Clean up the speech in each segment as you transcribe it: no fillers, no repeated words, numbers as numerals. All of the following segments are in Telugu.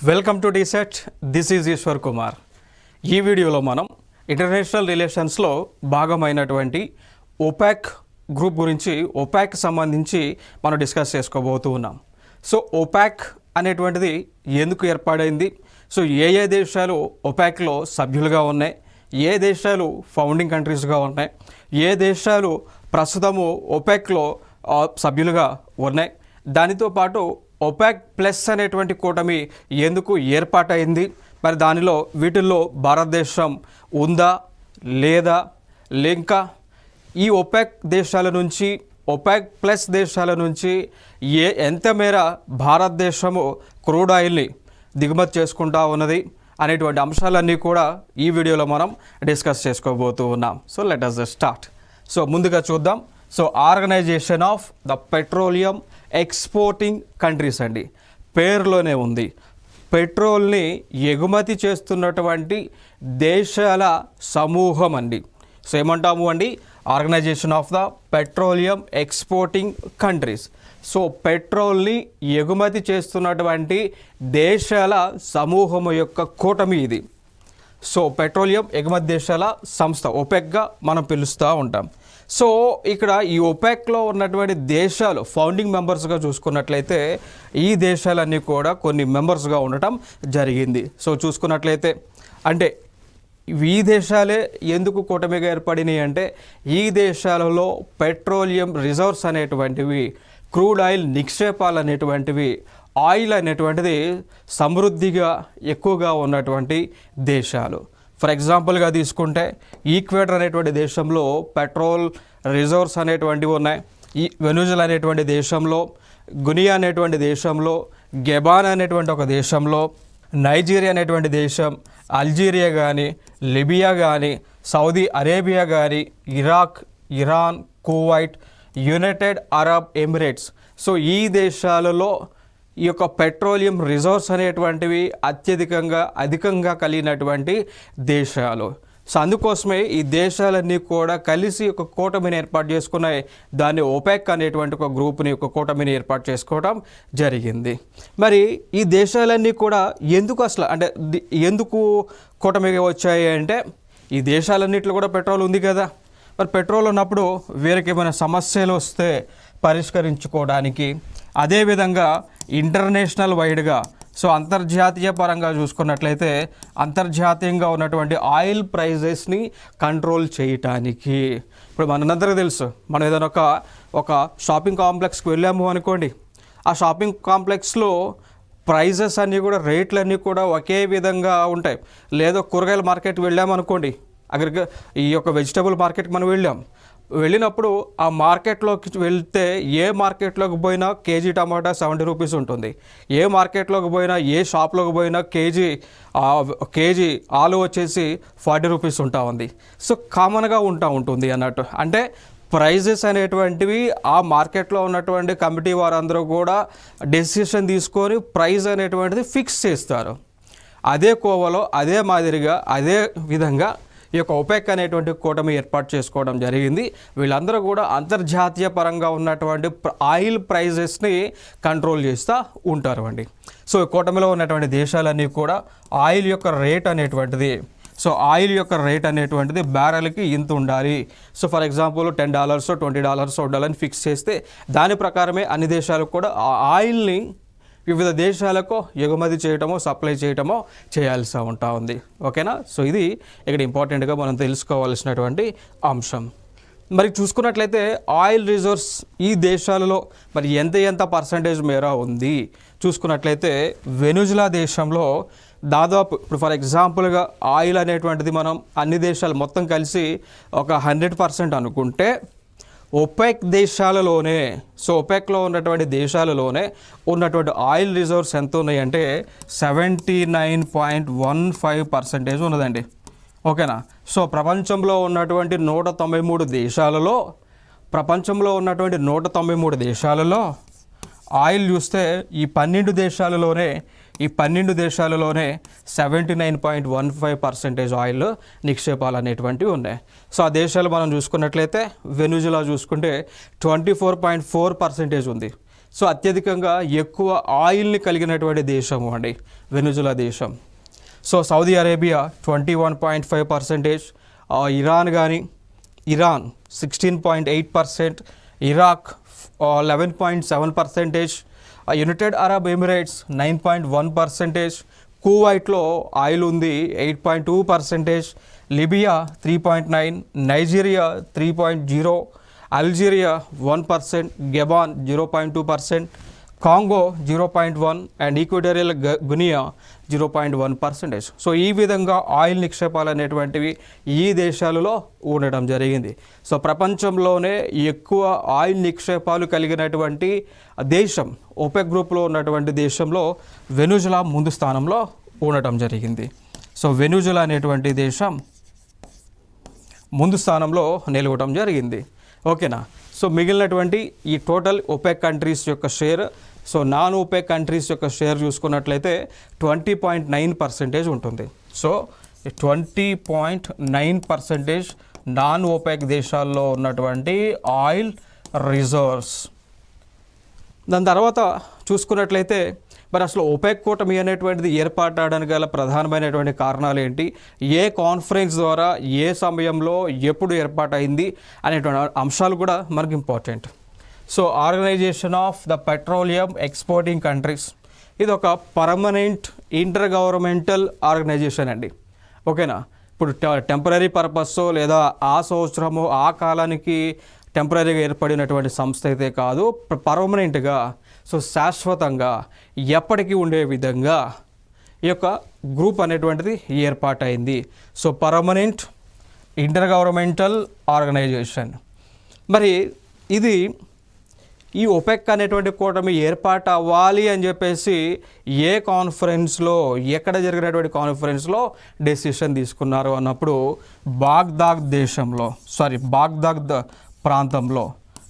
Welcome to DSET. This is Eshwar Kumar. ఈ వీడియోలో మనం ఇంటర్నేషనల్ రిలేషన్స్లో భాగమైనటువంటి ఓపాక్ గ్రూప్ గురించి, ఓపాక్ సంబంధించి మనం డిస్కస్ చేసుకోబోతూ ఉన్నాం. సో ఓపాక్ అనేటువంటిది ఎందుకు ఏర్పాడైంది, సో ఏ దేశాలు ఓపాక్లో సభ్యులుగా ఉన్నాయి, ఏ దేశాలు ఫౌండింగ్ కంట్రీస్గా ఉన్నాయి, ఏ దేశాలు ప్రస్తుతము ఓపాక్లో సభ్యులుగా ఉన్నాయి, దానితో పాటు ఓపాక్ ప్లస్ అనేటువంటి కూటమి ఎందుకు ఏర్పాటైంది, మరి దానిలో వీటిల్లో భారతదేశం ఉందా లేదా, ఇంకా ఈ ఓపాక్ దేశాల నుంచి, ఓపాక్ ప్లస్ దేశాల నుంచి ఎంత మేర భారతదేశము క్రూడ్ ఆయిల్ని దిగుమతి చేసుకుంటా ఉన్నది అనేటువంటి అంశాలన్నీ కూడా ఈ వీడియోలో మనం డిస్కస్ చేసుకోబోతూ ఉన్నాం. So let us start. So ముందుగా చూద్దాం. So organisation of the petroleum exporting countries అండి, పేరులోనే ఉంది. పెట్రోల్ని ఎగుమతి చేస్తున్నటువంటి దేశాల సమూహం అండి. సో ఏమంటాము అండి, organisation of the petroleum exporting countries. So పెట్రోల్ని ఎగుమతి చేస్తున్నటువంటి దేశాల సమూహం యొక్క కూటమి ఇది. సో పెట్రోలియం ఎగుమతి దేశాల సంస్థ ఓపెక్గా మనం పిలుస్తూ ఉంటాం. సో ఇక్కడ ఈ ఓపెక్లో ఉన్నటువంటి దేశాలు ఫౌండింగ్ మెంబర్స్గా చూసుకున్నట్లయితే ఈ దేశాలన్నీ కూడా కొన్ని మెంబర్స్గా ఉండటం జరిగింది. సో చూసుకున్నట్లయితే అంటే ఈ దేశాలే ఎందుకు కూటమిగా ఏర్పడినాయి అంటే, ఈ దేశాలలో పెట్రోలియం రిజర్వ్స్ అనేటువంటివి, క్రూడ్ ఆయిల్ నిక్షేపాలు అనేటువంటివి, ఆయిల్ అనేటువంటిది సమృద్ధిగా ఎక్కువగా ఉన్నటువంటి దేశాలు. ఫర్ ఎగ్జాంపుల్గా తీసుకుంటే ఈక్వేటర్ అనేటువంటి దేశంలో పెట్రోల్ రిజర్వ్స్ అనేటువంటివి ఉన్నాయి. ఈ వెనుజులా అనేటువంటి దేశంలో, గునియా అనేటువంటి దేశంలో, గెబాన్ అనేటువంటి ఒక దేశంలో, నైజీరియా అనేటువంటి దేశం, అల్జీరియా కానీ, లిబియా కానీ, సౌదీ అరేబియా కానీ, Iraq, Iran, Kuwait, United Arab Emirates. So ఈ దేశాలలో ఈ యొక్క పెట్రోలియం రిజర్వ్స్ అనేటువంటివి అధికంగా కలిగినటువంటి దేశాలు. సో అందుకోసమే ఈ దేశాలన్నీ కూడా కలిసి ఒక కూటమిని ఏర్పాటు చేసుకున్నాయి. దాన్ని ఓపెక్ అనేటువంటి ఒక గ్రూప్ని, ఒక కూటమిని ఏర్పాటు చేసుకోవడం జరిగింది. మరి ఈ దేశాలన్నీ కూడా ఎందుకు కూటమిగా వచ్చాయి అంటే, ఈ దేశాలన్నింటిలో కూడా పెట్రోల్ ఉంది కదా. మరి పెట్రోల్ ఉన్నప్పుడు వీరికి ఏమైనా సమస్యలు వస్తే పరిష్కరించుకోవడానికి, అదేవిధంగా ఇంటర్నేషనల్ వైడ్గా, సో అంతర్జాతీయ పరంగా చూసుకున్నట్లయితే అంతర్జాతీయంగా ఉన్నటువంటి ఆయిల్ ప్రైజెస్ని కంట్రోల్ చేయటానికి. ఇప్పుడు మనందరికీ తెలుసు, మనం ఏదైనా ఒక షాపింగ్ కాంప్లెక్స్కి వెళ్ళాము అనుకోండి, ఆ షాపింగ్ కాంప్లెక్స్లో ప్రైజెస్ అన్నీ కూడా, రేట్లన్నీ కూడా ఒకే విధంగా ఉంటాయి. లేదా కూరగాయల మార్కెట్కి వెళ్ళామనుకోండి, అక్కడికి ఈ యొక్క వెజిటబుల్ మార్కెట్కి మనం వెళ్ళినప్పుడు ఆ మార్కెట్లోకి వెళ్తే ఏ మార్కెట్లోకి పోయినా కేజీ టమాటా 70 రూపీస్ ఉంటుంది. ఏ మార్కెట్లోకి పోయినా, ఏ షాప్లోకి పోయినా కేజీ ఆలు వచ్చేసి 40 రూపీస్ ఉంటా ఉంది. సో కామన్గా ఉంటుంది అన్నట్టు. అంటే ప్రైజెస్ అనేటువంటివి ఆ మార్కెట్లో ఉన్నటువంటి కమిటీ వారందరూ కూడా డెసిషన్ తీసుకొని ప్రైస్ అనేటువంటిది ఫిక్స్ చేస్తారు. అదే కోవలో, అదే మాదిరిగా, అదే విధంగా ఈ యొక్క ఓపెక్ అనేటువంటి కూటమి ఏర్పాటు చేసుకోవడం జరిగింది. వీళ్ళందరూ కూడా అంతర్జాతీయ పరంగా ఉన్నటువంటి ఆయిల్ ప్రైజెస్ని కంట్రోల్ చేస్తూ ఉంటారు అండి. సో ఈ కూటమిలో ఉన్నటువంటి దేశాలన్నీ కూడా ఆయిల్ యొక్క రేట్ అనేటువంటిది, సో ఆయిల్ యొక్క రేట్ అనేటువంటిది బ్యారెల్కి ఇంత ఉండాలి. సో ఫర్ ఎగ్జాంపుల్ $10, $20 ఉండాలని ఫిక్స్ చేస్తే దాని ప్రకారమే అన్ని దేశాలకు కూడా ఆ ఆయిల్ని వివిధ దేశాలకు ఎగుమతి చేయటమో, సప్లై చేయటమో చేయాల్సి ఉంది. ఓకేనా. సో ఇది ఇక్కడ ఇంపార్టెంట్గా మనం తెలుసుకోవాల్సినటువంటి అంశం. మరి చూసుకున్నట్లయితే ఆయిల్ రిజర్వ్స్ ఈ దేశాలలో మరి ఎంత పర్సంటేజ్ మేర ఉంది చూసుకున్నట్లయితే, వెనుజులా దేశంలో దాదాపు, ఇప్పుడు ఫర్ ఎగ్జాంపుల్గా ఆయిల్ అనేటువంటిది మనం అన్ని దేశాలు మొత్తం కలిసి ఒక 100% అనుకుంటే, ఓపెక్ దేశాలలోనే, సో ఓపెక్లో ఉన్నటువంటి దేశాలలోనే ఉన్నటువంటి ఆయిల్ రిజర్వ్స్ ఎంత ఉన్నాయంటే 79.15% ఉన్నదండి. ఓకేనా. సో ప్రపంచంలో ఉన్నటువంటి 193 దేశాలలో ఆయిల్ చూస్తే ఈ 12 దేశాలలోనే 79.15% ఆయిల్ నిక్షేపాలు అనేటువంటివి ఉన్నాయి. సో ఆ దేశాలు మనం చూసుకున్నట్లయితే వెనుజులా చూసుకుంటే 24.4% ఉంది. సో అత్యధికంగా ఎక్కువ ఆయిల్ని కలిగినటువంటి దేశము అండి వెనుజులా దేశం. So Saudi Arabia 21.5%, Iran 16.8%, Iraq 11.7%, United Arab Emirates 9.1%, కువైట్లో ఆయిల్ ఉంది 8.2%, Libya 3.9%, Nigeria 3.0%, Algeria 1%, Gabon 0.2%, Congo 0.1% and Equatorial Guinea 0.1%. So ఈ విధంగా ఆయిల్ నిక్షేపాలు అనేటువంటివి ఈ దేశాలలో ఉండడం జరిగింది. సో ప్రపంచంలోనే ఎక్కువ ఆయిల్ నిక్షేపాలు కలిగినటువంటి దేశం ఓపెక్ గ్రూప్లో ఉన్నటువంటి దేశంలో వెనుజులా ముందు స్థానంలో ఉండటం జరిగింది. సో వెనుజులా అనేటువంటి దేశం ముందు స్థానంలో నిలవడం జరిగింది. ఓకేనా. సో మిగిలినటువంటి ఈ టోటల్ ఓపెక్ కంట్రీస్ యొక్క share, so non OPEC countries యొక్క షేర్ చూసుకున్నట్లయితే 20.9% ఉంటుంది. సో 20.9% నాన్ ఓపెక్ దేశాల్లో ఉన్నటువంటి ఆయిల్ రిజర్వ్స్. దాని తర్వాత చూసుకున్నట్లయితే మరి అసలు ఓపెక్ కూటమి అనేటువంటిది ఏర్పాటడానికి గల ప్రధానమైనటువంటి కారణాలు ఏంటి, ఏ కాన్ఫరెన్స్ ద్వారా ఏ సమయంలో ఎప్పుడు ఏర్పాటైంది అనేటువంటి అంశాలు కూడా మనకు important. So organisation of the petroleum exporting countries, ఇది ఒక పర్మనెంట్ ఇంటర్ గవర్నమెంటల్ ఆర్గనైజేషన్ అండి. ఓకేనా. ఇప్పుడు టెంపరీ పర్పస్ లేదా ఆ సంవత్సరము ఆ కాలానికి టెంపరీగా ఏర్పడినటువంటి సంస్థ అయితే కాదు, పర్మనెంట్గా, సో శాశ్వతంగా ఎప్పటికీ ఉండే విధంగా ఈ యొక్క గ్రూప్ అనేటువంటిది ఏర్పాటైంది. So permanent intergovernmental organisation. మరి ఇది ఈ ఒపెక్ అనేటువంటి కూటమి ఏర్పాటు అవ్వాలి అని చెప్పేసి ఏ కాన్ఫరెన్స్లో, ఎక్కడ జరిగినటువంటి కాన్ఫరెన్స్లో డెసిషన్ తీసుకున్నారు అన్నప్పుడు బాగ్దాద్ ప్రాంతంలో.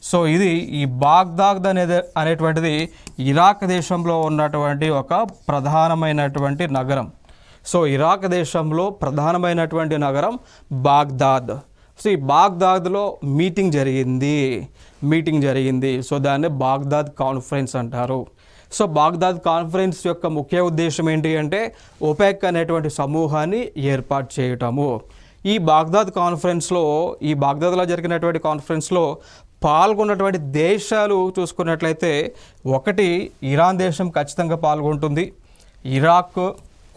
సో ఇది ఈ బాగ్దాద్ అనేటువంటిది ఇరాక్ దేశంలో ఉన్నటువంటి ఒక ప్రధానమైనటువంటి నగరం. సో ఇరాక్ దేశంలో ప్రధానమైనటువంటి నగరం బాగ్దాద్. సో ఈ బాగ్దాద్లో మీటింగ్ జరిగింది. సో దాన్ని బాగ్దాద్ కాన్ఫరెన్స్ అంటారు. సో బాగ్దాద్ కాన్ఫరెన్స్ యొక్క ముఖ్య ఉద్దేశం ఏంటి అంటే ఒపెక్ అనేటువంటి సమూహాన్ని ఏర్పాటు చేయటము. ఈ బాగ్దాద్లో జరిగినటువంటి కాన్ఫరెన్స్లో పాల్గొన్నటువంటి దేశాలు చూసుకున్నట్లయితే, ఒకటి ఇరాన్ దేశం ఖచ్చితంగా పాల్గొంటుంది, Iraq,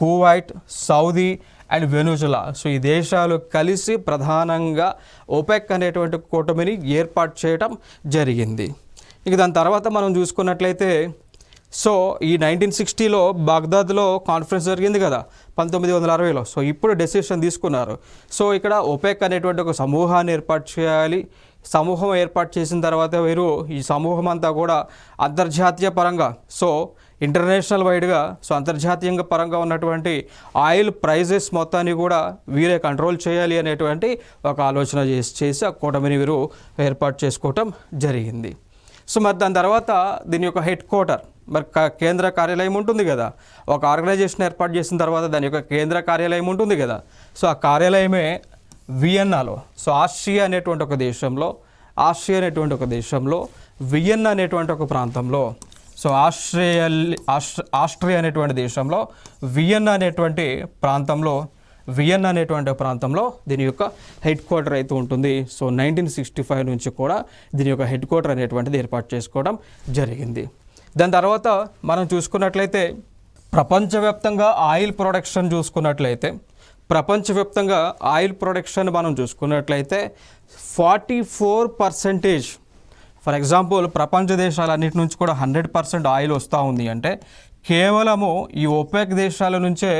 Kuwait, Saudi and Venezuela. So ఈ దేశాలు కలిసి ప్రధానంగా ఒపెక్ అనేటువంటి కూటమిని ఏర్పాటు చేయటం జరిగింది. ఇక దాని తర్వాత మనం చూసుకున్నట్లయితే, సో ఈ 1960లో బాగ్దాద్లో కాన్ఫరెన్స్ జరిగింది కదా, 1960లో. సో ఇప్పుడు డెసిషన్ తీసుకున్నారు. సో ఇక్కడ ఒపెక్ అనేటువంటి ఒక సమూహాన్ని ఏర్పాటు చేయాలి. సమూహం ఏర్పాటు చేసిన తర్వాత వీరు ఈ సమూహం అంతా కూడా అంతర్జాతీయ పరంగా, సో ఇంటర్నేషనల్ వైడ్గా, సో అంతర్జాతీయంగా పరంగా ఉన్నటువంటి ఆయిల్ ప్రైజెస్ మొత్తాన్ని కూడా వీరే కంట్రోల్ చేయాలి అనేటువంటి ఒక ఆలోచన చేసి ఆ కూటమిని వీరు ఏర్పాటు చేసుకోవటం జరిగింది. సో మరి దాని తర్వాత దీని యొక్క హెడ్ క్వార్టర్, మరి కేంద్ర కార్యాలయం ఉంటుంది కదా, ఒక ఆర్గనైజేషన్ ఏర్పాటు చేసిన తర్వాత దాని యొక్క కేంద్ర కార్యాలయం ఉంటుంది కదా. సో ఆ కార్యాలయమే వియన్నాలో, సో ఆస్ట్రియా అనేటువంటి ఒక దేశంలో వియన్నా అనేటువంటి ఒక ప్రాంతంలో, సో ఆస్ట్రియా అనేటువంటి దేశంలో వియన్నా అనేటువంటి ప్రాంతంలో దీని యొక్క హెడ్ క్వార్టర్ అయితే ఉంటుంది. సో 1965 నుంచి కూడా దీని యొక్క హెడ్ క్వార్టర్ అనేటువంటిది ఏర్పాటు చేసుకోవడం జరిగింది. దాని తర్వాత మనం చూసుకున్నట్లయితే ప్రపంచవ్యాప్తంగా ఆయిల్ ప్రొడక్షన్ మనం చూసుకున్నట్లయితే 44%. ఫర్ ఎగ్జాంపుల్ ప్రపంచ దేశాలన్నిటి నుంచి కూడా 100% ఆయిల్ వస్తూ ఉంది అంటే కేవలము ఈ ఒపెక్ దేశాల నుంచే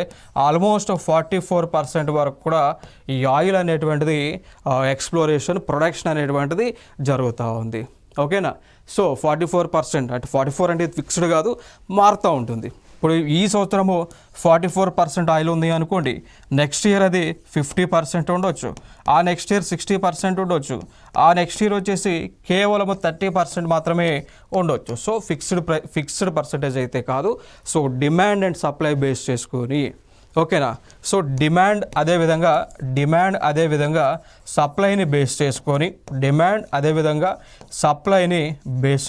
ఆల్మోస్ట్ 44% వరకు కూడా ఈ ఆయిల్ అనేటువంటిది ఎక్స్ప్లోరేషన్, ప్రొడక్షన్ అనేటువంటిది జరుగుతూ ఉంది. ఓకేనా. సో 44%, అంటే 44 అంటే ఫిక్స్డ్ కాదు, మారుతూ ఉంటుంది. ఇప్పుడు ఈ సంవత్సరము 44% ఆయిల్ ఉంది అనుకోండి, నెక్స్ట్ ఇయర్ అది 50% ఉండొచ్చు, ఆ నెక్స్ట్ ఇయర్ 60% ఉండొచ్చు, ఆ నెక్స్ట్ ఇయర్ వచ్చేసి కేవలం 30% మాత్రమే ఉండొచ్చు. సో ఫిక్స్డ్ పర్సంటేజ్ అయితే కాదు. So demand and supply base చేసుకొని, ఓకేనా. సో డిమాండ్ అదేవిధంగా సప్లైని బేస్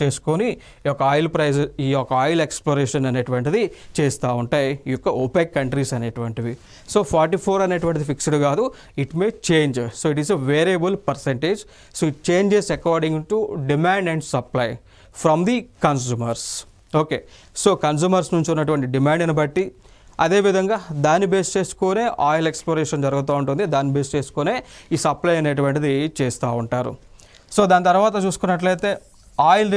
చేసుకొని ఈ యొక్క ఆయిల్ ప్రైస్, ఈ యొక్క ఆయిల్ ఎక్స్ప్లోరేషన్ అనేటువంటిది చేస్తూ ఉంటాయి ఈ యొక్క ఓపెక్ కంట్రీస్ అనేటువంటివి. సో 44 అనేటువంటిది ఫిక్స్డ్ కాదు, it may change. So it is a variable percentage. So it changes according to demand and supply from the consumers. Okay, so consumers నుంచి ఉన్నటువంటి డిమాండ్ని బట్టి, అదేవిధంగా దాన్ని బేస్ చేసుకునే ఆయిల్ ఎక్స్ప్లోరేషన్ జరుగుతూ ఉంటుంది, దాన్ని బేస్ చేసుకునే ఈ సప్లై అనేటువంటిది చేస్తూ ఉంటారు. సో దాని తర్వాత చూసుకున్నట్లయితే ఆయిల్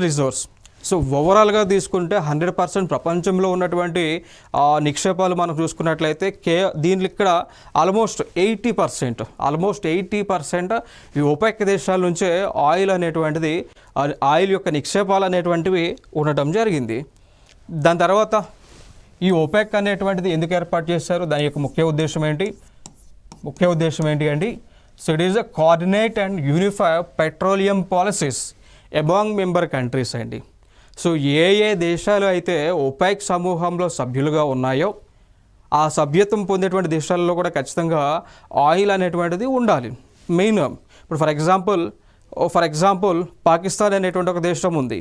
రిజర్వ్స్ సో ఓవరాల్గా తీసుకుంటే 100% ప్రపంచంలో ఉన్నటువంటి నిక్షేపాలు మనం చూసుకున్నట్లయితే దీనిలో ఇక్కడ ఆల్మోస్ట్ 80% ఈ OPEC దేశాల నుంచే ఆయిల్ యొక్క నిక్షేపాలు అనేటువంటివి ఉండటం జరిగింది. దాని తర్వాత ఈ OPEC అనేటువంటిది ఎందుకు ఏర్పాటు చేశారు, దాని యొక్క ముఖ్య ఉద్దేశం ఏంటి అండి? So it is a coordinate and unify petroleum policies among member countries అండి. సో ఏ దేశాలు అయితే OPEC సమూహంలో సభ్యులుగా ఉన్నాయో ఆ సభ్యత్వం పొందేటువంటి దేశాల్లో కూడా ఖచ్చితంగా ఆయిల్ అనేటువంటిది ఉండాలి. మెయిన్ ఇప్పుడు ఫర్ ఎగ్జాంపుల్ పాకిస్తాన్ అనేటువంటి ఒక దేశం ఉంది.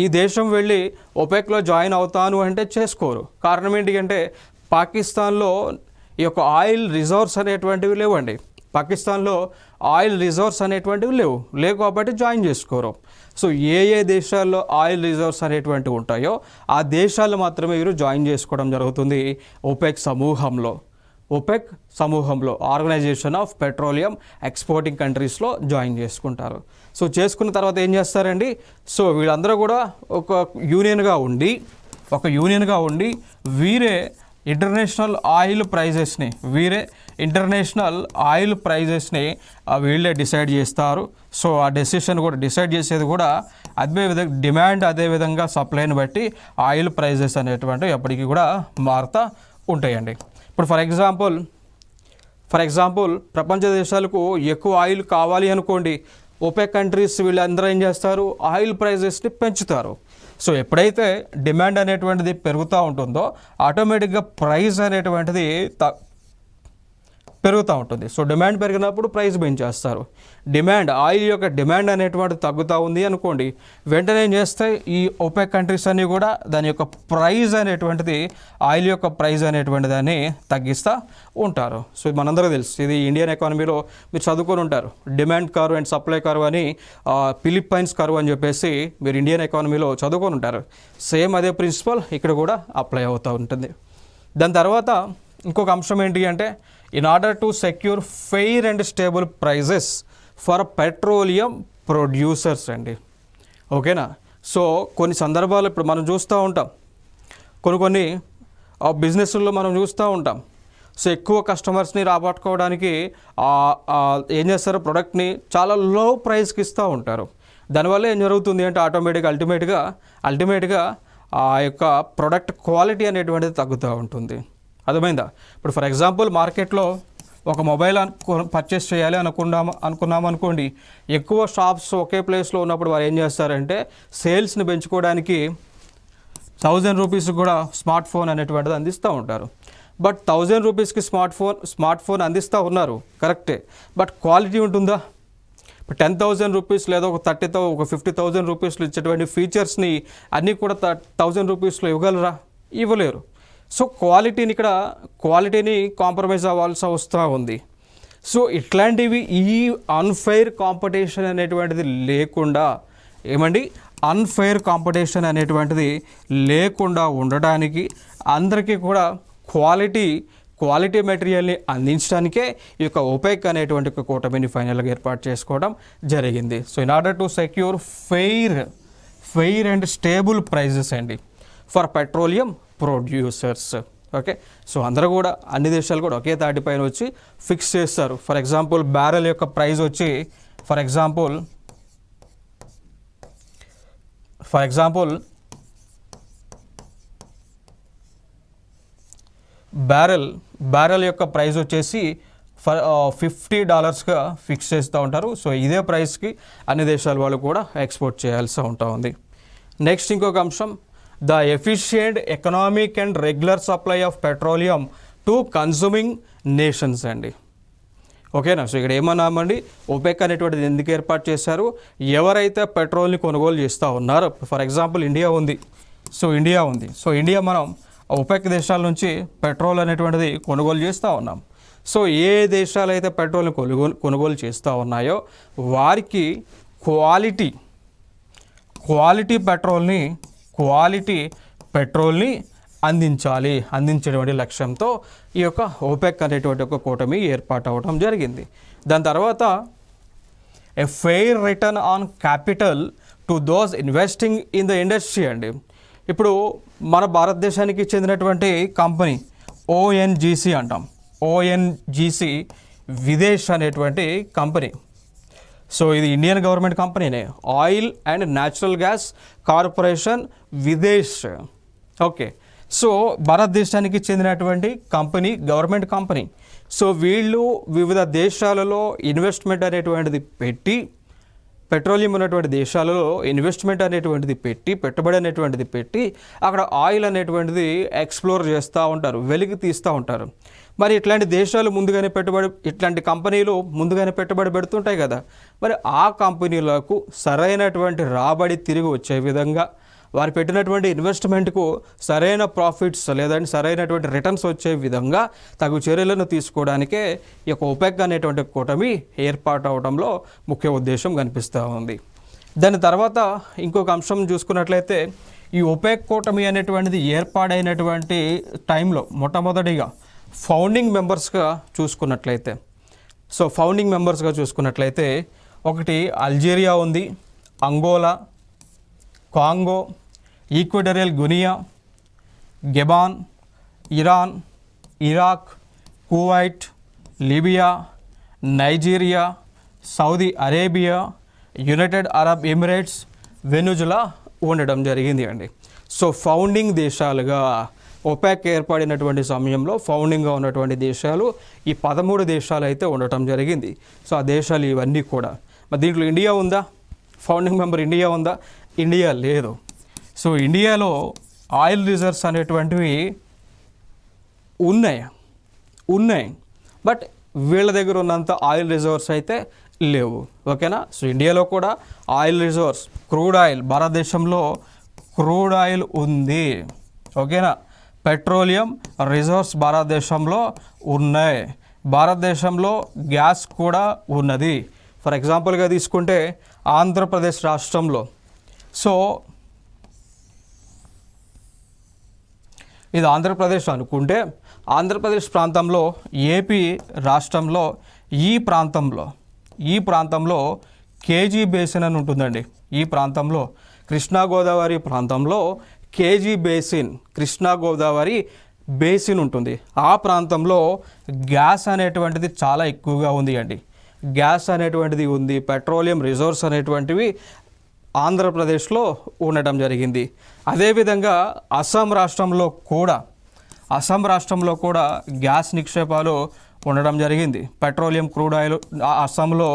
ఈ దేశం వెళ్ళి OPECలో జాయిన్ అవుతాను అంటే చేసుకోరు. కారణం ఏంటి అంటే పాకిస్తాన్లో ఈ యొక్క ఆయిల్ రిజర్వ్స్ అనేటువంటివి లేవండి. లేవు కాబట్టి జాయిన్ చేసుకోరు. సో ఏ దేశాల్లో ఆయిల్ రిజర్వ్స్ అనేటువంటివి ఉంటాయో ఆ దేశాలు మాత్రమే వీరు జాయిన్ చేసుకోవడం జరుగుతుంది OPEC సమూహంలో ఆర్గనైజేషన్ ఆఫ్ పెట్రోలియం ఎక్స్పోర్టింగ్ కంట్రీస్లో జాయిన్ చేసుకుంటారు. సో చేసుకున్న తర్వాత ఏం చేస్తారండి, సో వీళ్ళందరూ కూడా ఒక యూనియన్గా ఉండి వీరే ఇంటర్నేషనల్ ఆయిల్ ప్రైజెస్ని వీళ్ళే డిసైడ్ చేస్తారు. సో ఆ డెసిషన్ కూడా డిసైడ్ చేసేది కూడా అదేవిధంగా డిమాండ్ అదేవిధంగా సప్లైని బట్టి ఆయిల్ ప్రైజెస్ అనేటువంటివి ఎప్పటికీ కూడా మారుతూ ఉంటాయండి. ఇప్పుడు ఫర్ ఎగ్జాంపుల్ ప్రపంచ దేశాలకు ఎక్కువ ఆయిల్ కావాలి అనుకోండి, OPEC కంట్రీస్ వీళ్ళందరూ ఏం చేస్తారు, ఆయిల్ ప్రైజెస్ని పెంచుతారు. సో ఎప్పుడైతే డిమాండ్ అనేటువంటిది పెరుగుతూ ఉంటుందో ఆటోమేటిక్గా ప్రైస్ అనేటువంటిది పెరుగుతూ ఉంటుంది. సో డిమాండ్ పెరిగినప్పుడు ప్రైస్ పెంచేస్తారు. ఆయిల్ యొక్క డిమాండ్ అనేటువంటిది తగ్గుతూ ఉంది అనుకోండి, వెంటనే ఏం చేస్తాయి ఈ OPEC కంట్రీస్ అన్నీ కూడా దాని యొక్క ఆయిల్ యొక్క ప్రైస్ అనేటువంటి దాన్ని తగ్గిస్తూ ఉంటారు. సో మనందరూ తెలుసు, ఇది ఇండియన్ ఎకానమీలో మీరు చదువుకొని ఉంటారు, demand curve and supply curve అని, ఫిలిప్పైన్స్ కర్వ్ అని చెప్పేసి మీరు ఇండియన్ ఎకానమీలో చదువుకొని ఉంటారు. సేమ్ అదే ప్రిన్సిపల్ ఇక్కడ కూడా అప్లై అవుతూ ఉంటుంది. దాని తర్వాత ఇంకొక అంశం ఏంటి అంటే, in order to secure fair and stable prices for petroleum producers అండి. ఓకేనా. సో కొన్ని సందర్భాలు ఇప్పుడు మనం చూస్తూ ఉంటాం, కొన్ని బిజినెస్ల్లో మనం చూస్తూ ఉంటాం. సో ఎక్కువ కస్టమర్స్ని రాబట్టుకోవడానికి ఏం చేస్తారు, ప్రోడక్ట్ని చాలా లో ప్రైస్కి ఇస్తూ ఉంటారు. దానివల్ల ఏం జరుగుతుంది అంటే అల్టిమేట్గా ఆ యొక్క ప్రోడక్ట్ క్వాలిటీ అనేటువంటిది తగ్గుతూ ఉంటుంది. అర్థమైందా? ఇప్పుడు ఫర్ ఎగ్జాంపుల్ మార్కెట్లో ఒక మొబైల్ పర్చేస్ చేయాలి అనుకున్నాం అనుకోండి, ఎక్కువ షాప్స్ ఒకే ప్లేస్లో ఉన్నప్పుడు వారు ఏం చేస్తారంటే సేల్స్ని పెంచుకోవడానికి 1000 రూపీస్ కూడా స్మార్ట్ ఫోన్ అనేటువంటిది అందిస్తూ ఉంటారు. బట్ 1000 రూపీస్కి స్మార్ట్ ఫోన్ అందిస్తూ ఉన్నారు కరెక్టే, బట్ క్వాలిటీ ఉంటుందా? ఇప్పుడు 10,000 రూపీస్ లేదా ఒక 50,000 రూపీస్లో ఇచ్చేటువంటి ఫీచర్స్ని అన్నీ కూడా 1000 రూపీస్లో ఇవ్వగలరా? ఇవ్వలేరు. సో క్వాలిటీని కాంప్రమైజ్ అవ్వాల్సి వస్తూ ఉంది. సో ఇట్లాంటివి ఈ అన్ఫెయిర్ కాంపిటీషన్ అనేటువంటిది లేకుండా ఉండడానికి అందరికీ కూడా క్వాలిటీ మెటీరియల్ని అందించడానికే ఈ యొక్క OPEC అనేటువంటి ఒక కూటమిని ఫైనల్గా ఏర్పాటు చేసుకోవడం జరిగింది. So in order to secure fair and stable prices అండి for petroleum producers. Okay, so అందరూ కూడా అన్ని దేశాలు కూడా ఒకే తాటిపైన వచ్చి ఫిక్స్ చేస్తారు. ఫర్ ఎగ్జాంపుల్ బ్యారెల్ యొక్క ప్రైస్ వచ్చి ఫర్ ఎగ్జాంపుల్ బ్యారెల్ యొక్క ప్రైస్ వచ్చేసి $50గా ఫిక్స్ చేస్తూ ఉంటారు. సో ఇదే ప్రైస్కి అన్ని దేశాల వాళ్ళు కూడా ఎక్స్పోర్ట్ చేయాల్సి ఉంటుంది. నెక్స్ట్ ఇంకొక అంశం, the efficient economic and regular supply of petroleum to consuming nations అండి. ఓకేనా. సో ఇక్కడ ఏమన్నామండి, ఒపెక్ అనేటువంటిది ఎందుకు ఏర్పాటు చేశారు, ఎవరైతే పెట్రోల్ని కొనుగోలు చేస్తూ ఉన్నారో, ఫర్ ఎగ్జాంపుల్ ఇండియా ఉంది. సో ఇండియా మనం ఒపెక్ దేశాల నుంచి పెట్రోల్ అనేటువంటిది కొనుగోలు చేస్తూ ఉన్నాం. సో ఏ దేశాలు అయితే పెట్రోల్ని కొనుగోలు చేస్తూ ఉన్నాయో వారికి క్వాలిటీ పెట్రోల్ని అందించేటువంటి లక్ష్యంతో ఈ యొక్క ఓపెక్ అనేటువంటి ఒక కూటమి ఏర్పాటు అవ్వడం జరిగింది. దాని తర్వాత a fair return on capital to those investing in the industry అండి. ఇప్పుడు మన భారతదేశానికి చెందినటువంటి కంపెనీ ఓఎన్జీసీ అంటాం. ఓఎన్జీసీ విదేశ్ అనేటువంటి కంపెనీ. సో ఇది ఇండియన్ గవర్నమెంట్ కంపెనీనే, oil and natural gas corporation Videsh. Okay. So భారతదేశానికి చెందినటువంటి కంపెనీ, గవర్నమెంట్ కంపెనీ. సో వీళ్ళు వివిధ దేశాలలో ఇన్వెస్ట్మెంట్ అనేటువంటిది పెట్టి, పెట్రోలియం ఉన్నటువంటి దేశాలలో ఇన్వెస్ట్మెంట్ అనేటువంటిది పెట్టి, పెట్టుబడి అనేటువంటిది పెట్టి అక్కడ ఆయిల్ అనేటువంటిది ఎక్స్ప్లోర్ చేస్తూ ఉంటారు, వెలికి తీస్తూ ఉంటారు. మరి ఇట్లాంటి దేశాలు ముందుగానే ఇట్లాంటి కంపెనీలు ముందుగానే పెట్టుబడి పెడుతుంటాయి కదా. మరి ఆ కంపెనీలకు సరైనటువంటి రాబడి తిరిగి వచ్చే విధంగా, వారు పెట్టినటువంటి ఇన్వెస్ట్మెంట్కు సరైన ప్రాఫిట్స్ లేదంటే సరైనటువంటి రిటర్న్స్ వచ్చే విధంగా తగు చర్యలను తీసుకోవడానికే ఈ యొక్క ఒపెక్ అనేటువంటి కూటమి ఏర్పాటు అవడంలో ముఖ్య ఉద్దేశం కనిపిస్తూ ఉంది. దాని తర్వాత ఇంకొక అంశం చూసుకున్నట్లయితే, ఈ ఒపెక్ కూటమి అనేటువంటిది ఏర్పాడైనటువంటి టైంలో మొట్టమొదటిగా ఫౌండింగ్ మెంబర్స్గా చూసుకున్నట్లయితే ఒకటి అల్జీరియా ఉంది, Angola, Congo, Equatorial Guinea, Gabon, Iran, Iraq, Kuwait, Libya, Nigeria, Saudi Arabia, United Arab Emirates, Venezuela ఉండడం జరిగింది అండి. సో ఫౌండింగ్ దేశాలుగా ఒపెక్ ఏర్పడినటువంటి సమయంలో ఫౌండింగ్గా ఉన్నటువంటి దేశాలు ఈ 13 దేశాలు అయితే ఉండటం జరిగింది. సో ఆ దేశాలు ఇవన్నీ కూడా. మరి దీంట్లో ఇండియా ఉందా? ఫౌండింగ్ మెంబర్ ఇండియా ఉందా? ఇండియా లేదు. సో ఇండియాలో ఆయిల్ రిజర్వ్స్ అనేటువంటివి ఉన్నాయి, బట్ వీళ్ళ దగ్గర ఉన్నంత ఆయిల్ రిజర్వ్స్ అయితే లేవు. ఓకేనా. సో ఇండియాలో కూడా ఆయిల్ రిజర్వ్స్, క్రూడ్ ఆయిల్, భారతదేశంలో క్రూడ్ ఆయిల్ ఉంది. ఓకేనా. పెట్రోలియం రిజర్వ్స్ భారతదేశంలో ఉన్నాయి. భారతదేశంలో గ్యాస్ కూడా ఉన్నది. ఫర్ ఎగ్జాంపుల్గా తీసుకుంటే ఆంధ్రప్రదేశ్ రాష్ట్రంలో, సో ఇది ఆంధ్రప్రదేశ్ అనుకుంటే, ఆంధ్రప్రదేశ్ ప్రాంతంలో, ఏపీ రాష్ట్రంలో ఈ ప్రాంతంలో కేజీ బేసిన్ అని ఉంటుందండి. ఈ ప్రాంతంలో కృష్ణా గోదావరి ప్రాంతంలో KG basin, Krishna Godavari basin ఉంటుంది. ఆ ప్రాంతంలో గ్యాస్ అనేటువంటిది చాలా ఎక్కువగా ఉంది అండి. గ్యాస్ అనేటువంటిది ఉంది. పెట్రోలియం రిజర్వ్స్ అనేటువంటివి ఆంధ్రప్రదేశ్లో ఉండటం జరిగింది. అదేవిధంగా అస్సాం రాష్ట్రంలో కూడా గ్యాస్ నిక్షేపాలు ఉండడం జరిగింది. పెట్రోలియం క్రూడ్ ఆయిల్ అస్సాంలో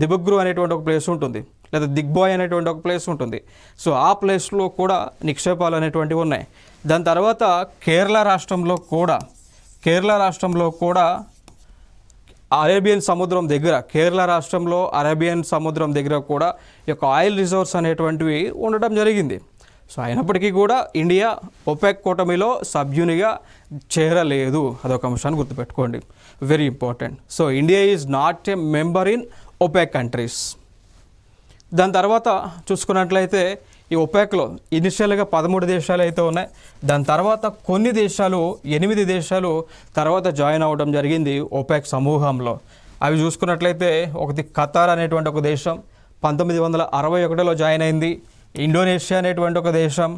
దిబుగ్రు అనేటువంటి ఒక ప్లేస్ ఉంటుంది, లేదా దిగ్బాయ్ అనేటువంటి ఒక ప్లేస్ ఉంటుంది. సో ఆ ప్లేస్లో కూడా నిక్షేపాలు అనేటువంటివి ఉన్నాయి. దాని తర్వాత కేరళ రాష్ట్రంలో కూడా అరేబియన్ సముద్రం దగ్గర, అరేబియన్ సముద్రం దగ్గర కూడా ఈ యొక్క ఆయిల్ రిజర్వ్స్ అనేటువంటివి ఉండడం జరిగింది. సో అయినప్పటికీ కూడా ఇండియా ఒపెక్ కూటమిలో సభ్యునిగా చేరలేదు. అదొక అంశాన్ని గుర్తుపెట్టుకోండి, very important. So India is not a member in OPEC countries. దాని తర్వాత చూసుకున్నట్లయితే ఈ ఒపెక్లో ఇనిషియల్గా 13 దేశాలు అయితే ఉన్నాయి. దాని తర్వాత కొన్ని దేశాలు, 8 దేశాలు తర్వాత జాయిన్ అవ్వడం జరిగింది ఒపెక్ సమూహంలో. అవి చూసుకున్నట్లయితే ఒకటి ఖతార్ అనేటువంటి ఒక దేశం 1961లో జాయిన్ అయింది. ఇండోనేషియా అనేటువంటి ఒక దేశం,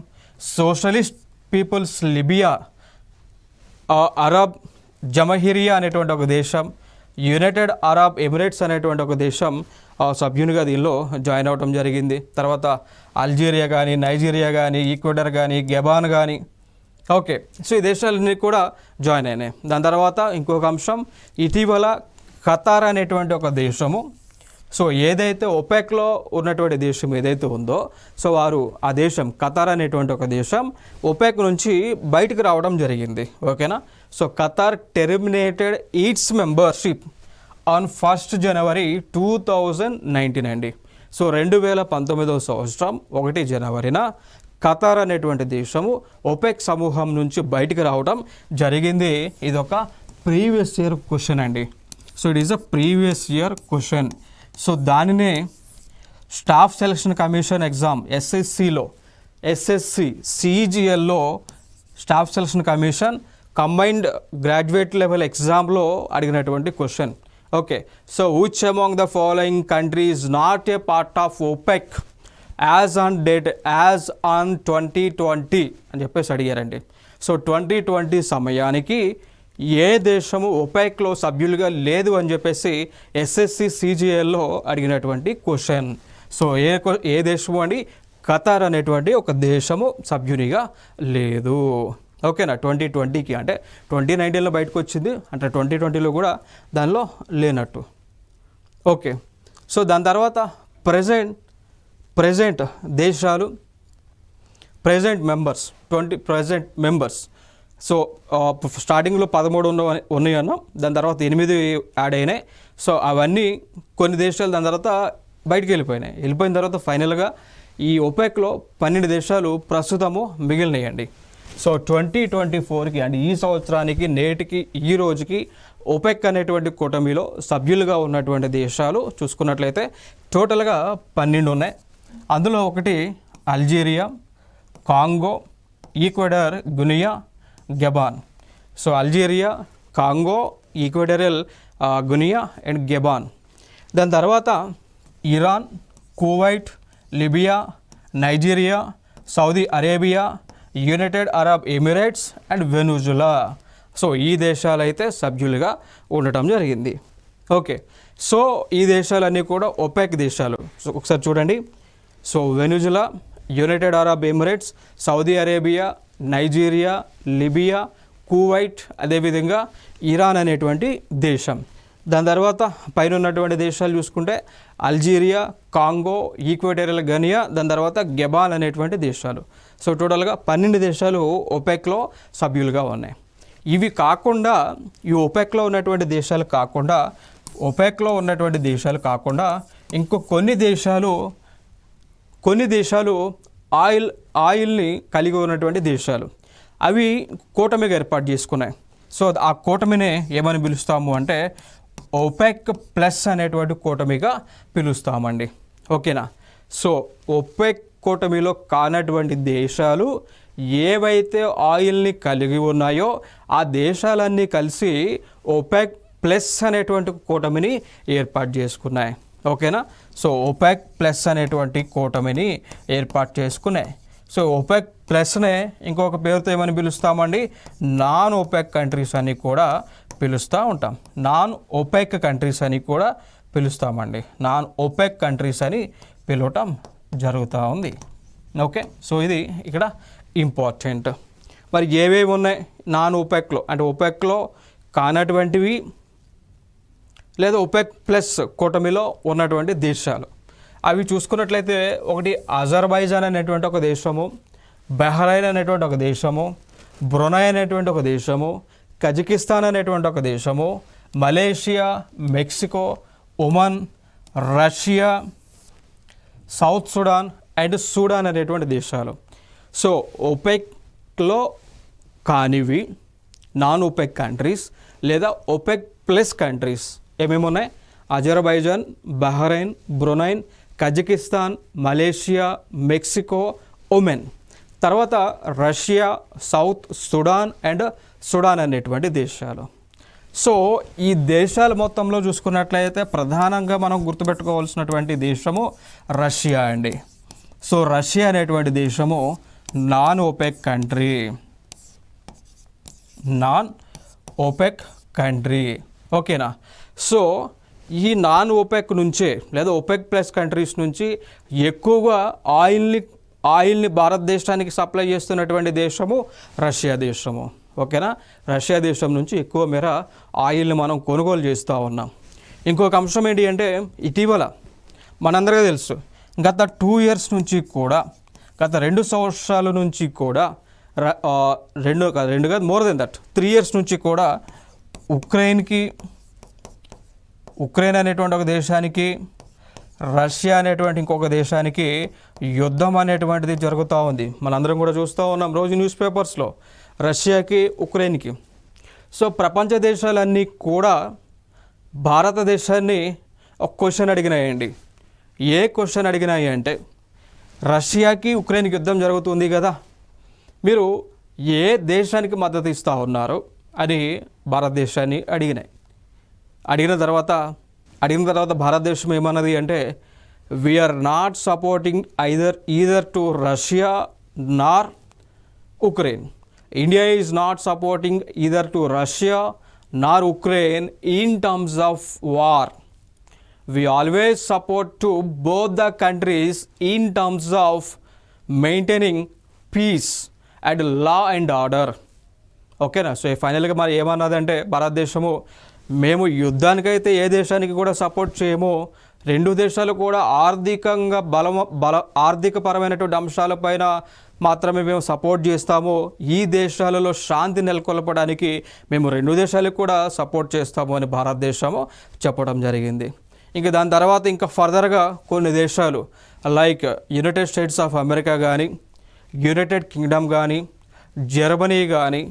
సోషలిస్ట్ పీపుల్స్ లిబియా, అరబ్ జమహీరియా అనేటువంటి ఒక దేశం, యునైటెడ్ అరబ్ ఎమిరేట్స్ అనేటువంటి ఒక దేశం సభ్యునిగా దీనిలో జాయిన్ అవ్వడం జరిగింది. తర్వాత అల్జీరియా కానీ, నైజీరియా కానీ, ఈక్వెడర్ కానీ, గెబాన్ కానీ. ఓకే. సో ఈ దేశాలన్నీ కూడా జాయిన్ అయినాయి. దాని తర్వాత ఇంకొక అంశం, ఇటీవల ఖతార్ అనేటువంటి ఒక దేశము సో ఏదైతే ఒపెక్లో ఉన్నటువంటి దేశం ఏదైతే ఉందో సో వారు ఆ దేశం ఖతార్ అనేటువంటి ఒక దేశం ఒపెక్ నుంచి బయటకు రావడం జరిగింది. ఓకేనా. So Qatar terminated it's membership on 1st January 2019 అండి. సో 2019 సంవత్సరం 1 జనవరిన ఖతార్ అనేటువంటి దేశము ఒపెక్ సమూహం నుంచి బయటకు రావడం జరిగింది. ఇది ఒక ప్రీవియస్ ఇయర్ క్వశ్చన్ అండి. So it is a previous year question. So దానినే staff selection commission exam SSC సిజిఎల్లో staff selection commission combined graduate level ఎగ్జామ్లో అడిగినటువంటి question. Okay. So which among the following countries not a part of OPEC as on 2020 అని చెప్పేసి అడిగారండి. సో 2020 సమయానికి ఏ దేశము ఒపెక్లో సభ్యులుగా లేదు అని చెప్పేసి ఎస్ఎస్సి సిజిఎల్లో అడిగినటువంటి క్వశ్చన్. సో ఏ దేశము అండి? ఖతార్ అనేటువంటి ఒక దేశము సభ్యునిగా లేదు. ఓకేనా. 2020కి అంటే 2019లో బయటకు వచ్చింది, అంటే 2020లో కూడా దానిలో లేనట్టు. ఓకే. సో దాని తర్వాత ప్రజెంట్ దేశాలు ప్రెజెంట్ మెంబర్స్. సో స్టార్టింగ్లో 13 ఉన్నాయి అన్నాం, దాని తర్వాత 8 యాడ్ అయినాయి. సో అవన్నీ కొన్ని దేశాలు దాని తర్వాత బయటికి వెళ్ళిపోయిన తర్వాత ఫైనల్గా ఈ ఒపెక్లో 12 దేశాలు ప్రస్తుతము మిగిలినాయండి. సో 2024కి అంటే ఈ సంవత్సరానికి నేటికి ఈ రోజుకి ఒపెక్ అనేటువంటి కూటమిలో సభ్యులుగా ఉన్నటువంటి దేశాలు చూసుకున్నట్లయితే టోటల్గా 12 ఉన్నాయి. అందులో ఒకటి Algeria, Congo, Ecuador Guinea, Gabon. So Algeria, Congo, Equatorial Guinea and Gabon. దాని తర్వాత Iran, Kuwait, Libya, Nigeria, Saudi Arabia, United Arab Emirates and Venezuela. So ఈ దేశాలు అయితే సభ్యులుగా ఉండటం జరిగింది. ఓకే. సో ఈ దేశాలన్నీ కూడా ఒపెక్ దేశాలు. సో ఒకసారి చూడండి. So Venezuela, United Arab Emirates, Saudi Arabia, Nigeria, Libya, Kuwait, అదేవిధంగా ఇరాన్ అనేటువంటి దేశం. దాని తర్వాత పైన ఉన్నటువంటి దేశాలు చూసుకుంటే అల్జీరియా, కాంగో, ఈక్వెడారియల్ గినియా, దాని తర్వాత గెబాన్ అనేటువంటి దేశాలు. సో టోటల్గా 12 దేశాలు ఒపెక్లో సభ్యులుగా ఉన్నాయి. ఇవి కాకుండా ఈ ఒపెక్లో ఉన్నటువంటి దేశాలు కాకుండా ఇంకో కొన్ని దేశాలు ఆయిల్ని కలిగి ఉన్నటువంటి దేశాలు, అవి కూటమిగా ఏర్పాటు చేసుకున్నాయి. సో ఆ కూటమినే ఏమని పిలుస్తాము అంటే ఒపెక్ ప్లస్ అనేటువంటి కూటమిగా పిలుస్తామండి. ఓకేనా. సో ఒపెక్ కూటమిలో కానటువంటి దేశాలు ఏవైతే ఆయిల్ని కలిగి ఉన్నాయో ఆ దేశాలన్నీ కలిసి ఒపెక్ ప్లస్ అనేటువంటి కూటమిని ఏర్పాటు చేసుకున్నాయి. ఓకేనా. సో ఒపెక్ ప్లస్ అనేటువంటి కూటమిని ఏర్పాటు చేసుకున్నాయి. సో ఒపెక్ ప్లస్నే ఇంకొక పేరుతో ఏమని పిలుస్తామండి? నాన్ ఒపెక్ కంట్రీస్ అని కూడా పిలుస్తూ ఉంటాం. నాన్ ఒపెక్ కంట్రీస్ అని కూడా పిలుస్తామండి. నాన్ ఒపెక్ కంట్రీస్ అని పిలవటం జరుగుతూ ఉంది. ఓకే. సో ఇది ఇక్కడ ఇంపార్టెంట్. మరి ఏవేవి ఉన్నాయి నాన్ ఒపెక్లో అంటే ఒపెక్లో కానటువంటివి లేదా ఒపెక్ ప్లస్ కూటమిలో ఉన్నటువంటి దేశాలు అవి చూసుకున్నట్లయితే ఒకటి అజర్బైజాన్ అనేటువంటి ఒక దేశము, బహ్రైన్ అనేటువంటి ఒక దేశము, బ్రునై అనేటువంటి ఒక దేశము, కజకిస్తాన్ అనేటువంటి ఒక దేశము, Malaysia, Mexico, Oman, Russia, South Sudan and Sudan అనేటువంటి దేశాలు. సో ఒపెక్లో కానివి నాన్ ఒపెక్ కంట్రీస్ లేదా ఒపెక్ ప్లస్ కంట్రీస్ ఏమేమి ఉన్నాయి? Azerbaijan, Bahrain, Brunei, Kazakhstan, Malaysia, Mexico, Oman. తర్వాత Russia, South Sudan and Sudan అనేటువంటి దేశాలు. సో ఈ దేశాల మొత్తంలో చూసుకున్నట్లయితే ప్రధానంగా మనం గుర్తుపెట్టుకోవాల్సినటువంటి దేశము రష్యా అండి. సో రష్యా అనేటువంటి దేశము నాన్ ఒపెక్ కంట్రీ. ఓకేనా. సో ఈ నాన్ ఒపెక్ నుంచే లేదా ఒపెక్ ప్లస్ కంట్రీస్ నుంచి ఎక్కువగా ఆయిల్ని భారతదేశానికి సప్లై చేస్తున్నటువంటి దేశము రష్యా దేశము. ఓకేనా. రష్యా దేశం నుంచి ఎక్కువ మేర ఆయిల్ని మనం కొనుగోలు చేస్తూ ఉన్నాం. ఇంకొక అంశం ఏంటి అంటే మనందరికీ తెలుసు గత 2 years నుంచి కూడా, గత 2 సంవత్సరాల నుంచి కూడా రెండు కాదు మోర్ దెన్ దట్ 3 years నుంచి కూడా ఉక్రెయిన్ అనేటువంటి ఒక దేశానికి, రష్యా అనేటువంటి ఇంకొక దేశానికి యుద్ధం అనేటువంటిది జరుగుతూ ఉంది. మనందరం కూడా చూస్తూ ఉన్నాం రోజు న్యూస్ పేపర్స్లో, రష్యాకి ఉక్రెయిన్కి. సో ప్రపంచ దేశాలన్నీ కూడా భారతదేశాన్ని ఒక క్వశ్చన్ అడిగినాయండి. ఏ క్వశ్చన్ అడిగినాయి అంటే, రష్యాకి ఉక్రెయిన్కి యుద్ధం జరుగుతుంది కదా, మీరు ఏ దేశానికి మద్దతు ఇస్తూ ఉన్నారు అని భారతదేశాన్ని అడిగిన తర్వాత భారతదేశం ఏమన్నది అంటే, we are not supporting either to Russia nor Ukraine. India is not supporting either to Russia nor Ukraine in terms of war. We always support to both the countries in terms of maintaining peace and law and order. ఓకేనా? సో ఫైనల్గా మరి ఏమన్నదంటే భారతదేశము, మేము యుద్ధానికైతే ఏ దేశానికి కూడా సపోర్ట్ చేయము, 2 దేశాలు కూడా ఆర్థికపరమైనటువంటి అంశాలపైన మాత్రమే మేము సపోర్ట్ చేస్తాము. ఈ దేశాలలో శాంతి నెలకొల్పడానికి మేము 2 దేశాలకు కూడా సపోర్ట్ చేస్తాము అని భారతదేశము చెప్పడం జరిగింది. ఇంకా దాని తర్వాత ఇంకా ఫర్దర్గా కొన్ని దేశాలు like United states of America కానీ, యునైటెడ్ కింగ్డమ్ కానీ, జర్మనీ కానీ,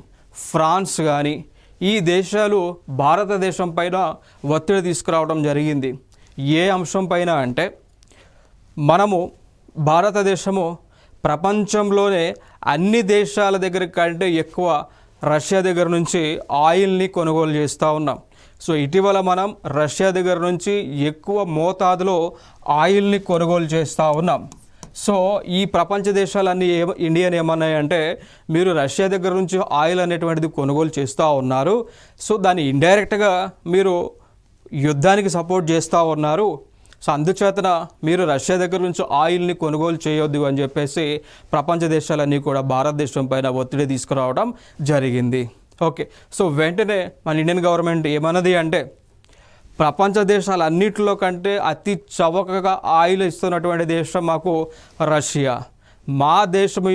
ఫ్రాన్స్ కానీ, ఈ దేశాలు భారతదేశం పైన ఒత్తిడి తీసుకురావడం జరిగింది. ఏ అంశం పైన అంటే, భారతదేశము ప్రపంచంలోనే అన్ని దేశాల దగ్గర కంటే ఎక్కువ రష్యా దగ్గర నుంచి ఆయిల్ని కొనుగోలు చేస్తూ ఉన్నాం. సో ఇటీవల మనం రష్యా దగ్గర నుంచి ఎక్కువ మోతాదులో ఆయిల్ని కొనుగోలు చేస్తూ ఉన్నాం. సో ఈ ప్రపంచ దేశాలన్నీ ఇండియాని ఏమన్నాయంటే, మీరు రష్యా దగ్గర నుంచి ఆయిల్ అనేటువంటిది కొనుగోలు చేస్తూ ఉన్నారు, సో దాన్ని ఇండైరెక్ట్గా మీరు యుద్ధానికి సపోర్ట్ చేస్తూ ఉన్నారు. సో అందుచేతన మీరు రష్యా దగ్గర నుంచి ఆయిల్ని కొనుగోలు చేయొద్దు అని చెప్పేసి ప్రపంచ దేశాలన్నీ కూడా భారతదేశం పైన ఒత్తిడి తీసుకురావడం జరిగింది. ఓకే, సో వెంటనే మన ఇండియన్ గవర్నమెంట్ ఏమన్నది అంటే, ప్రపంచ దేశాలన్నిటిలో కంటే అతి చవకగా ఆయిల్ ఇస్తున్నటువంటి దేశం మాకు రష్యా. మా దేశం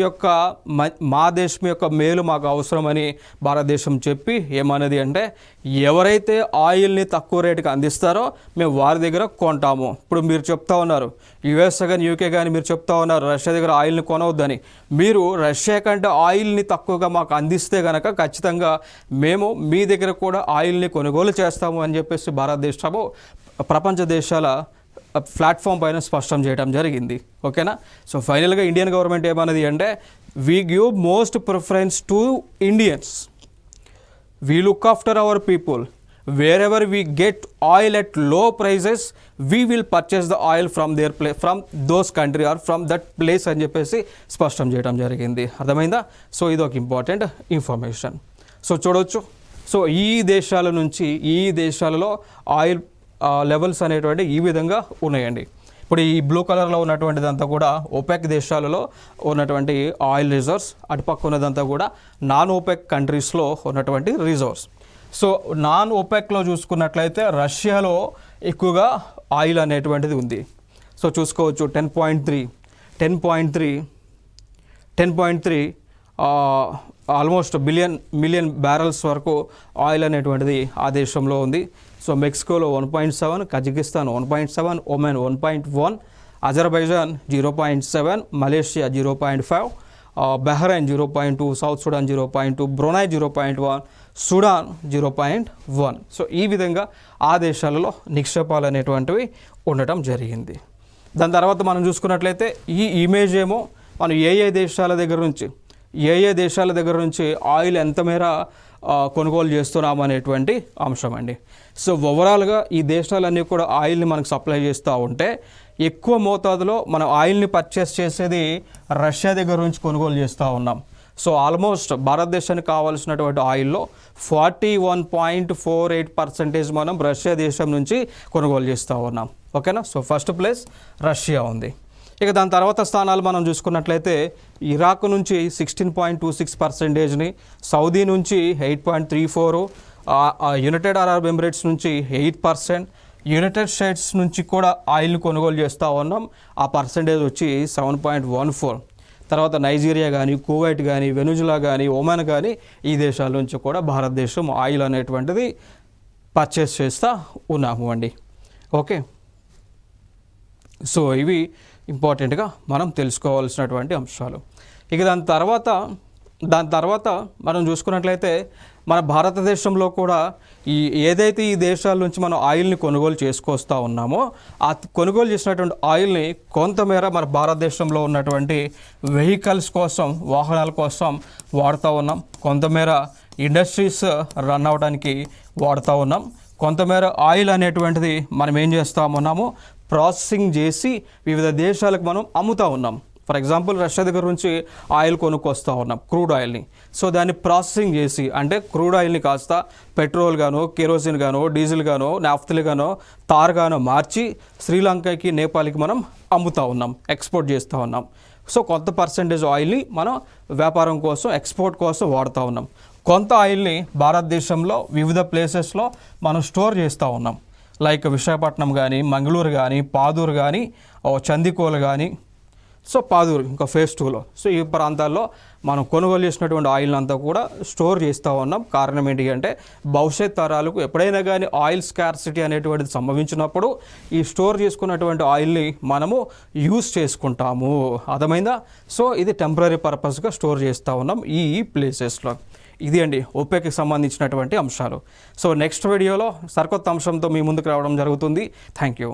యొక్క మేలు మాకు అవసరమని భారతదేశం చెప్పి ఏమన్నది అంటే, ఎవరైతే ఆయిల్ని తక్కువ రేటుకి అందిస్తారో మేము వారి దగ్గర కొంటాము. ఇప్పుడు మీరు చెప్తా ఉన్నారు, యుఎస్ కానీ యూకే కానీ మీరు చెప్తా ఉన్నారు రష్యా దగ్గర ఆయిల్ని కొనవద్దని. మీరు రష్యా కంటే ఆయిల్ని తక్కువగా మాకు అందిస్తే కనుక ఖచ్చితంగా మేము మీ దగ్గర కూడా ఆయిల్ని కొనుగోలు చేస్తాము అని చెప్పేసి భారతదేశము ప్రపంచ దేశాల ప్లాట్ఫామ్ పైన స్పష్టం చేయడం జరిగింది. ఓకేనా? సో ఫైనల్గా ఇండియన్ గవర్నమెంట్ ఏమన్నది అంటే, we give most preference to Indians, we look after our people, wherever we get oil at low prices we will purchase the oil from those country or from that place అని చెప్పేసి స్పష్టం చేయడం జరిగింది. అర్థమైందా? సో ఇది ఒక ఇంపార్టెంట్ ఇన్ఫర్మేషన్. సో చూడవచ్చు, సో ఈ దేశాలలో ఆయిల్ లెవెల్స్ అనేటువంటి ఈ విధంగా ఉన్నాయండి. ఇప్పుడు ఈ బ్లూ కలర్లో ఉన్నటువంటిదంతా కూడా ఓపెక్ దేశాలలో ఉన్నటువంటి ఆయిల్ రిజర్వ్స్, అటుపక్క ఉన్నదంతా కూడా నాన్ ఓపెక్ కంట్రీస్లో ఉన్నటువంటి రిజర్వ్స్. సో నాన్ ఓపెక్లో చూసుకున్నట్లయితే రష్యాలో ఎక్కువగా ఆయిల్ అనేటువంటిది ఉంది. సో చూసుకోవచ్చు 10.3 ఆల్మోస్ట్ మిలియన్ బ్యారల్స్ వరకు ఆయిల్ అనేటువంటిది ఆ దేశంలో ఉంది. సో మెక్సికోలో 1.7, Kazakhstan 1.7, Oman 1.1, Azerbaijan 0.7, Malaysia 0.5, Bahrain 0.2, South Sudan 0.2, Brunei 0.1, Sudan 0.1. So ఈ విధంగా ఆ దేశాలలో నిక్షేపాలు అనేటువంటివి ఉండటం జరిగింది. దాని తర్వాత మనం చూసుకున్నట్లయితే ఈ ఇమేజ్ ఏమో మనం ఏ దేశాల దగ్గర నుంచి ఆయిల్ ఎంత మేర కొనుగోలు చేస్తున్నాం అనేటువంటి అంశం అండి. సో ఓవరాల్గా ఈ దేశాలన్నీ కూడా ఆయిల్ని మనకు సప్లై చేస్తూ ఉంటే, ఎక్కువ మోతాదులో మనం ఆయిల్ని పర్చేస్ చేసేది రష్యా దగ్గర నుంచి కొనుగోలు చేస్తూ ఉన్నాం. సో ఆల్మోస్ట్ భారతదేశానికి కావాల్సినటువంటి ఆయిల్లో 41.48% మనం రష్యా దేశం నుంచి కొనుగోలు చేస్తూ ఉన్నాం. ఓకేనా? సో ఫస్ట్ ప్లేస్ రష్యా ఉంది. ఇక దాని తర్వాత స్థానాలు మనం చూసుకున్నట్లయితే ఇరాక్ నుంచి 16.26%, సౌదీ నుంచి 8.34, యునైటెడ్ అరబ్ ఎమిరేట్స్ నుంచి 8%, యునైటెడ్ స్టేట్స్ నుంచి కూడా ఆయిల్ని కొనుగోలు చేస్తూ ఉన్నాం. ఆ పర్సంటేజ్ వచ్చి 7.14. తర్వాత నైజీరియా కానీ, కువైట్ కానీ, వెనుజులా కానీ, ఒమాన్ కానీ ఈ దేశాల నుంచి కూడా భారతదేశం ఆయిల్ అనేటువంటిది పర్చేస్ చేస్తూ ఉన్నాము అండి. ఓకే, సో ఇవి ఇంపార్టెంట్గా మనం తెలుసుకోవాల్సినటువంటి అంశాలు. ఇక దాని తర్వాత మనం చూసుకున్నట్లయితే మన భారతదేశంలో కూడా ఏదైతే ఈ దేశాల నుంచి మనం ఆయిల్ని కొనుగోలు చేసుకొస్తూ ఉన్నామో ఆ కొనుగోలు చేసినటువంటి ఆయిల్ని కొంతమేర మన భారతదేశంలో ఉన్నటువంటి వెహికల్స్ కోసం, వాహనాల కోసం వాడుతూ ఉన్నాం. కొంతమేర ఇండస్ట్రీస్ రన్ అవ్వడానికి వాడుతూ ఉన్నాం. కొంతమేర ఆయిల్ అనేటువంటిది మనం ఏం చేస్తూ ఉన్నాము, ప్రాసెసింగ్ చేసి వివిధ దేశాలకు మనం అమ్ముతూ ఉన్నాం. ఫర్ ఎగ్జాంపుల్ రష్యా దగ్గర నుంచి ఆయిల్ కొనుక్కొస్తూ ఉన్నాం, క్రూడ్ ఆయిల్ని. సో దాన్ని ప్రాసెసింగ్ చేసి, అంటే క్రూడ్ ఆయిల్ని కాస్త పెట్రోల్ గానో, కెరోసిన్ గానో, డీజిల్ గానో, నాఫ్తలు గానో, తార్ గానో మార్చి శ్రీలంకకి, నేపాల్కి మనం అమ్ముతూ ఉన్నాం, ఎక్స్పోర్ట్ చేస్తూ ఉన్నాం. సో కొంత పర్సంటేజ్ ఆయిల్ని మనం వ్యాపారం కోసం, ఎక్స్పోర్ట్ కోసం వాడుతూ ఉన్నాం. కొంత ఆయిల్ని భారతదేశంలో వివిధ ప్లేసెస్లో మనం స్టోర్ చేస్తూ ఉన్నాం. లైక్ విశాఖపట్నం కానీ, మంగళూరు కానీ, పాదూరు కానీ, చందికోల్ కానీ, సో పాదూరు ఇంకా ఫేజ్ 2లో, సో ఈ ప్రాంతాల్లో మనం కొనుగోలు చేసినటువంటి ఆయిల్ అంతా కూడా స్టోర్ చేస్తూ ఉన్నాం. కారణం ఏంటి అంటే భవిష్యత్ తరాలకు ఎప్పుడైనా కానీ ఆయిల్ స్కార్సిటీ అనేటువంటిది సంభవించినప్పుడు ఈ స్టోర్ చేసుకున్నటువంటి ఆయిల్ని మనము యూస్ చేసుకుంటాము. అర్థమైందా? సో ఇది టెంపరీ పర్పస్గా స్టోర్ చేస్తూ ఉన్నాం ఈ ప్లేసెస్లో. ఇది అండి ఓపెక్కి సంబంధించినటువంటి అంశాలు. సో నెక్స్ట్ వీడియోలో సరికొత్త అంశంతో మీ ముందుకు రావడం జరుగుతుంది. Thank you.